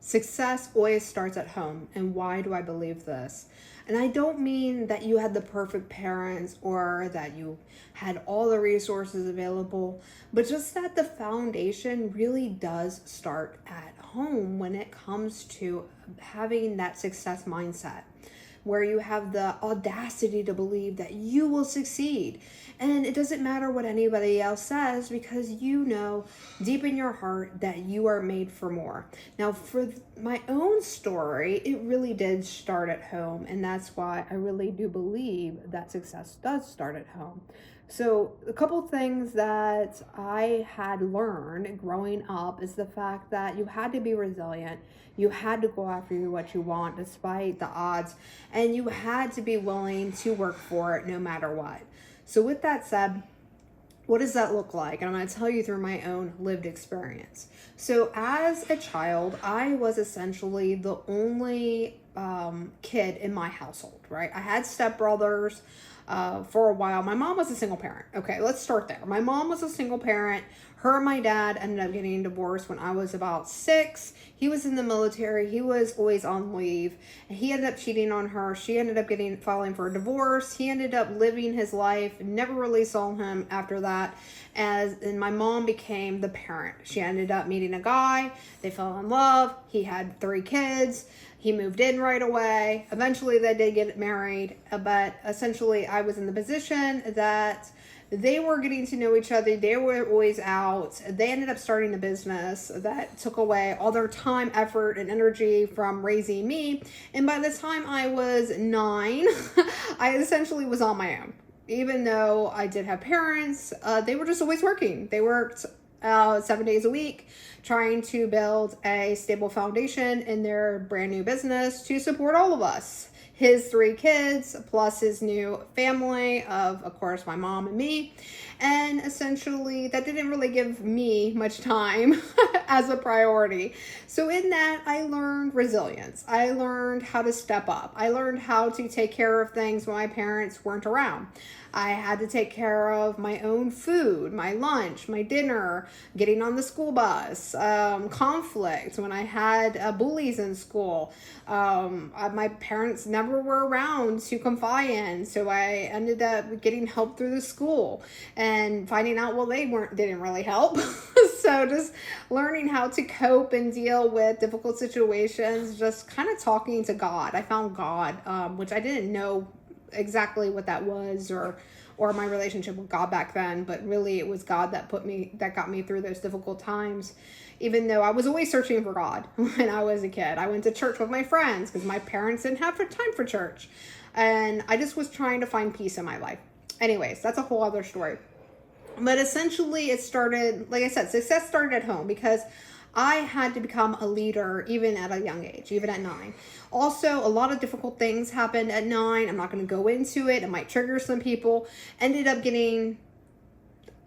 Success always starts at home. And why do I believe this? And I don't mean that you had the perfect parents or that you had all the resources available, but just that the foundation really does start at home when it comes to having that success mindset, where you have the audacity to believe that you will succeed. And it doesn't matter what anybody else says, because you know deep in your heart that you are made for more. Now, for my own story, it really did start at home. And that's why I really do believe that success does start at home. So a couple things that I had learned growing up is the fact that you had to be resilient. You had to go after what you want despite the odds, and you had to be willing to work for it no matter what. So with that said, what does that look like? And I'm going to tell you through my own lived experience. So as a child, I was essentially the only kid in my household, right? I had stepbrothers for a while. My mom was a single parent. Okay, let's start there. My mom was a single parent. Her and my dad ended up getting divorced when I was about 6. He was in the military. He was always on leave. And he ended up cheating on her. She ended up filing for a divorce. He ended up living his life. Never really saw him after that. And my mom became the parent. She ended up meeting a guy. They fell in love. He had 3 kids. He moved in right away. Eventually they did get married, but essentially I was in the position that they were getting to know each other. They were always out. They ended up starting a business that took away all their time, effort, and energy from raising me. And by the time I was 9, I essentially was on my own. Even though I did have parents, they were just always working. They worked 7 days a week, trying to build a stable foundation in their brand new business to support all of us. His 3 kids, plus his new family of course, my mom and me. And essentially, that didn't really give me much time as a priority. So in that, I learned resilience. I learned how to step up. I learned how to take care of things when my parents weren't around. I had to take care of my own food, my lunch, my dinner, getting on the school bus, conflict when I had bullies in school. My parents never were around to confide in, so I ended up getting help through the school and finding out, well, didn't really help. So just learning how to cope and deal with difficult situations, just kind of talking to God. I found God, which I didn't know exactly what that was or my relationship with God back then, but really it was God that got me through those difficult times. Even though I was always searching for God when I was a kid. I went to church with my friends because my parents didn't have time for church. And I just was trying to find peace in my life. Anyways, that's a whole other story. But essentially it started, like I said, success started at home because I had to become a leader even at a young age, even at 9. Also, a lot of difficult things happened at 9. I'm not going to go into it. It might trigger some people. Ended up getting,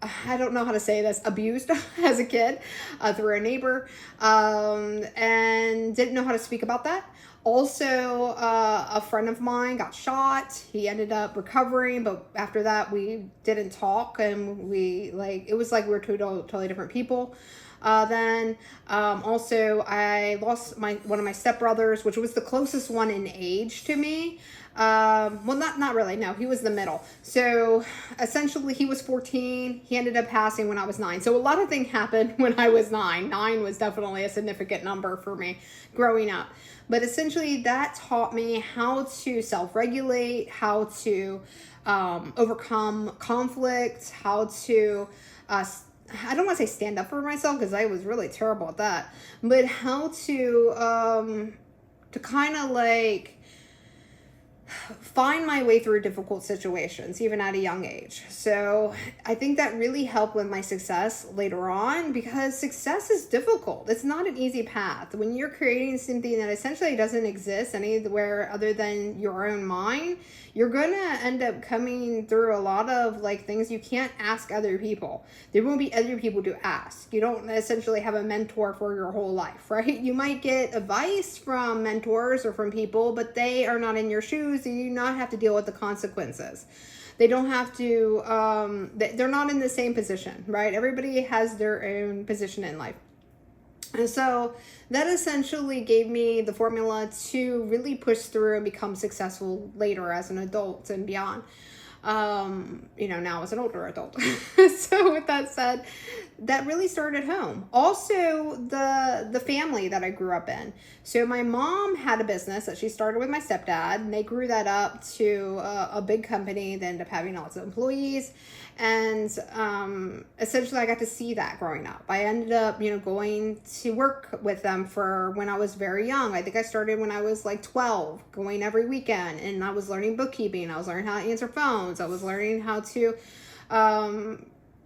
I don't know how to say this, abused as a kid through a neighbor, and didn't know how to speak about that. Also, a friend of mine got shot. He ended up recovering, but after that we didn't talk, and it was like we were two totally different people. Then also I lost one of my stepbrothers, which was the closest one in age to me. Well, not really. No, he was the middle. So essentially he was 14. He ended up passing when I was 9. So a lot of things happened when I was 9. 9 was definitely a significant number for me growing up. But essentially that taught me how to self-regulate, how to overcome conflict, how to I don't want to say stand up for myself because I was really terrible at that, but how to kind of like find my way through difficult situations, even at a young age. So I think that really helped with my success later on, because success is difficult. It's not an easy path. When you're creating something that essentially doesn't exist anywhere other than your own mind, you're going to end up coming through a lot of things you can't ask other people. There won't be other people to ask. You don't essentially have a mentor for your whole life, right? You might get advice from mentors or from people, but they are not in your shoes. You do not have to deal with the consequences. They don't have to, they're not in the same position, right? Everybody has their own position in life. And so that essentially gave me the formula to really push through and become successful later as an adult and beyond. Now as an older adult. So with that said, that really started at home. Also, the family that I grew up in. So my mom had a business that she started with my stepdad, and they grew that up to a big company. They ended up having lots of employees, and essentially I got to see that growing up. I ended up, going to work with them for when I was very young. I think I started when I was like 12, going every weekend, and I was learning bookkeeping. I was learning how to answer phones. I was learning how to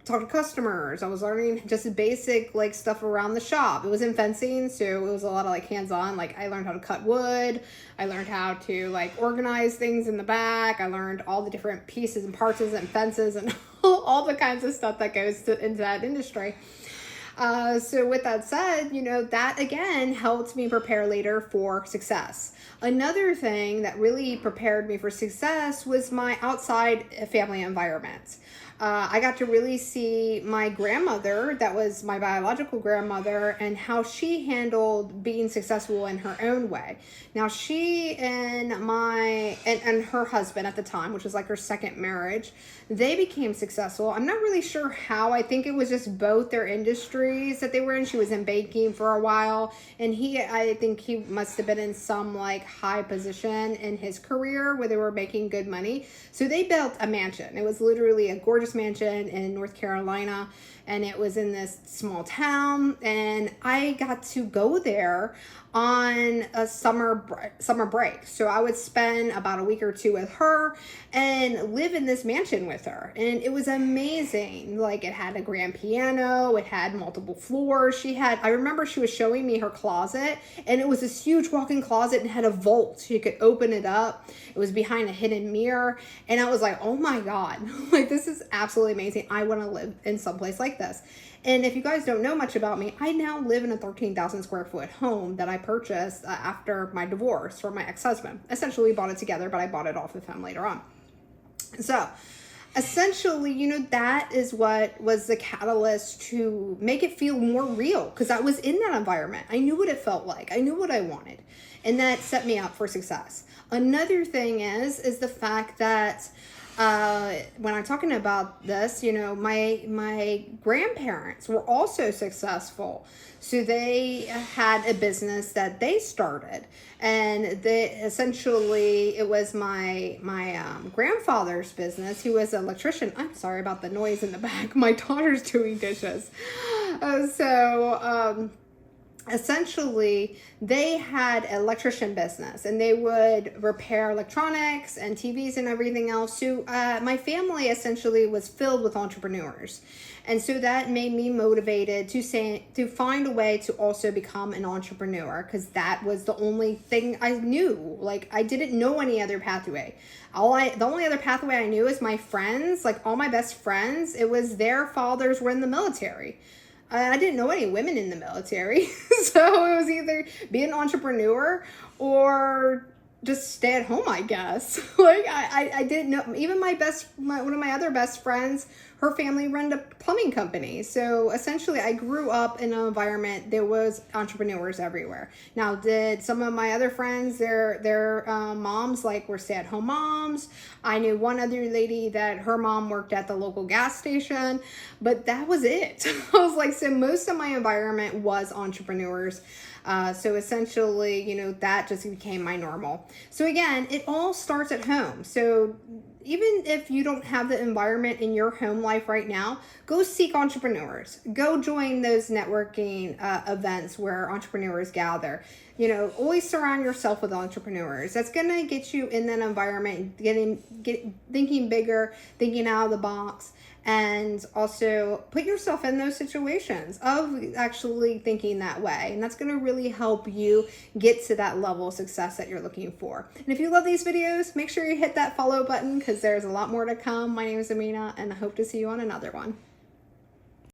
talk to customers. I was learning just basic like stuff around the shop. It was in fencing, so it was a lot of like hands-on. Like I learned how to cut wood. I learned how to like organize things in the back. I learned all the different pieces and parts and fences and all the kinds of stuff that goes into that industry. So with that said, that again helped me prepare later for success. Another thing that really prepared me for success was my outside family environment. I got to really see my grandmother, that was my biological grandmother, and how she handled being successful in her own way. Now she and her husband at the time, which was like her second marriage, they became successful. I'm not really sure how. I think it was just both their industries that they were in. She was in banking for a while, and I think he must have been in some like high position in his career where they were making good money. So they built a mansion. It was literally a gorgeous mansion in North Carolina, and it was in this small town, and I got to go there on a summer break. So I would spend about a week or two with her and live in this mansion with her. And it was amazing. Like it had a grand piano, it had multiple floors. I remember she was showing me her closet, and it was this huge walk-in closet and had a vault. You could open it up. It was behind a hidden mirror. And I was like, oh my God, like this is absolutely amazing. I want to live in some place like this. And if you guys don't know much about me, I now live in a 13,000 square foot home that I purchased after my divorce from my ex-husband. Essentially, we bought it together, but I bought it off of him later on. So essentially, that is what was the catalyst to make it feel more real, because I was in that environment. I knew what it felt like. I knew what I wanted, and that set me up for success. Another thing is the fact that when I'm talking about this, my grandparents were also successful. So they had a business that they started, and it was my grandfather's business. He was an electrician. I'm sorry about the noise in the back. My daughter's doing dishes. Essentially, they had an electrician business, and they would repair electronics and TVs and everything else. So my family essentially was filled with entrepreneurs. And so that made me motivated to find a way to also become an entrepreneur, because that was the only thing I knew. Like I didn't know any other pathway. The only other pathway I knew is my friends, like all my best friends, it was their fathers were in the military. I didn't know any women in the military. So it was either be an entrepreneur or just stay at home, I guess. Like I didn't know. Even one of my other best friends, her family ran a plumbing company. So essentially I grew up in an environment, there was entrepreneurs everywhere. Now, did some of my other friends, their moms were stay-at-home moms? I knew one other lady that her mom worked at the local gas station, but that was it. I was like, so most of my environment was entrepreneurs. So essentially, that just became my normal. So again, it all starts at home. So even if you don't have the environment in your home life right now, go seek entrepreneurs. Go join those networking events where entrepreneurs gather. Always surround yourself with entrepreneurs. That's going to get you in that environment, thinking bigger, thinking out of the box, and also put yourself in those situations of actually thinking that way. And that's going to really help you get to that level of success that you're looking for. And if you love these videos, make sure you hit that follow button, because there's a lot more to come. My name is Amena, and I hope to see you on another one.